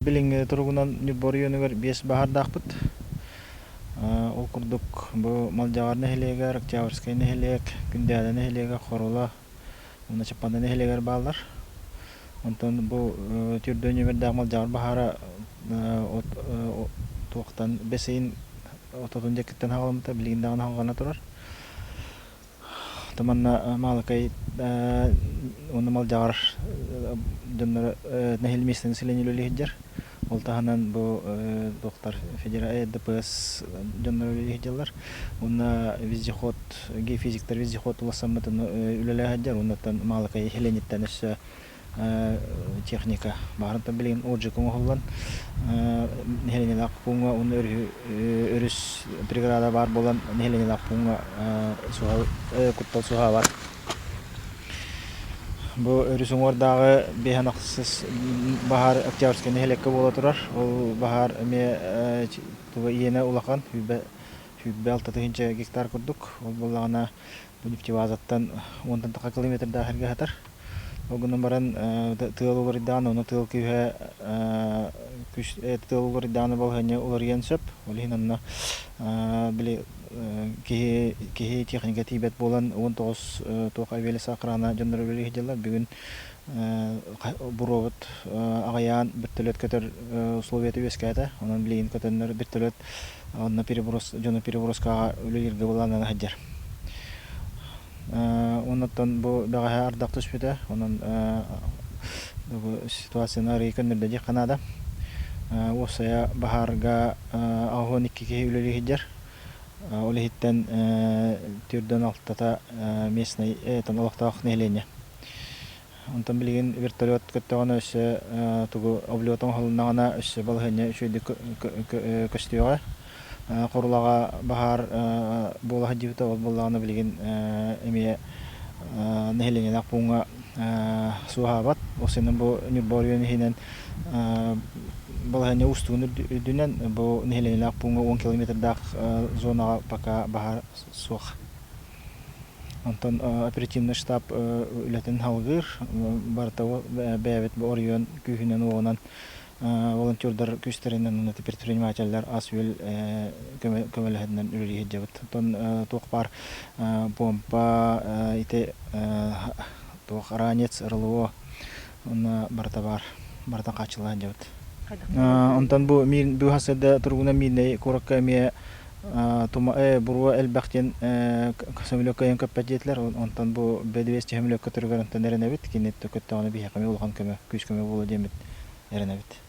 билинге туругунан Нюрборионугар бес бахардакпыт. Ол курдук бу малжагар нехилегер, Октябрьская нехилег, Күндәле нехилеге, Хорула, уна Чапанда нехилегер баллар. Онтон бу түрдөнү бердак малжагар бахара туактан бесейин ототун жекеттен хагаламта билигиндаган хагана турар. Таманна малакай уна малжагар дөннөр нехилместен селенилүлү хиджер. Ол таханан бу доктор федерал ДПС дөннөр хиджелар. Уна вездеход геофизиктер вездеход уласаммытын үлеле хиджер. Унатан малакай хелениттен техника барынта билген оджи коңголлан нехеленелак пунга уны өрүс бригада бар болан нехеленелак пунга куттал суга бар. Бу өрүсүң ордагы беханаксыз бахар Октябрьская нехелекке бола турар. Ол бахар эме туга иене улакан хүббе 6 гектар курдук. Ол боллагана бу нефтебазаттан 10 километр дахырга хатар. Огунан баран тыл уларыданы, оны тыл күйе тыл уларыданы болғаны олар енсіп, олығынанна біле кеге техника тибет болан 19 тоқ әвелі сақырана жондар өлі хеделар. Бүгін бұровыт ағаян бір төлет көтір условияты өскәді, онын білейін көтінлер бір төлет жона переброскаға өлілерге боланын хаджар. Оннан бу багы ардак түспүтө, онан бу ситуацияны рейкөндөрдө же Канада. Осая бахарга агон 2 үлөлү хиджер. Оле хиттен түрдөн алтата местный танылыктак нелене. Онтан билген вертолет көттөгөнө өсө тугу облетон холунагана өсө балгыны үшөйдү көстөгө. Корулага бахар бола дибите ол боллаганы билген эме нехеленелак пунга сугабат. Осенен бу Нюрборион хинен балгыны устугун дүнен бу нехеленелак пунга 10 километрдак зонага пока бахар суг. Онтон оперативный штаб үлетен халгыр бартау бәбет Орион күйүнөн оонан волонтердар күстеринен предпринимательлер асвел көмөлөһүнөн үрүлү жабыт. Тон токпар помпа ите ток ранец РЛО он барта качылган жабыт. Онтон бу бу хасада тургуна мине кораккаме тума буруа элбактен көсөмлөкөйөн көппететлер. Онтон бу бедвести хемлөккө турган тенеренебит кинет көттөгөнө бихакаме улган көмө күч көмө боло демит эренебит.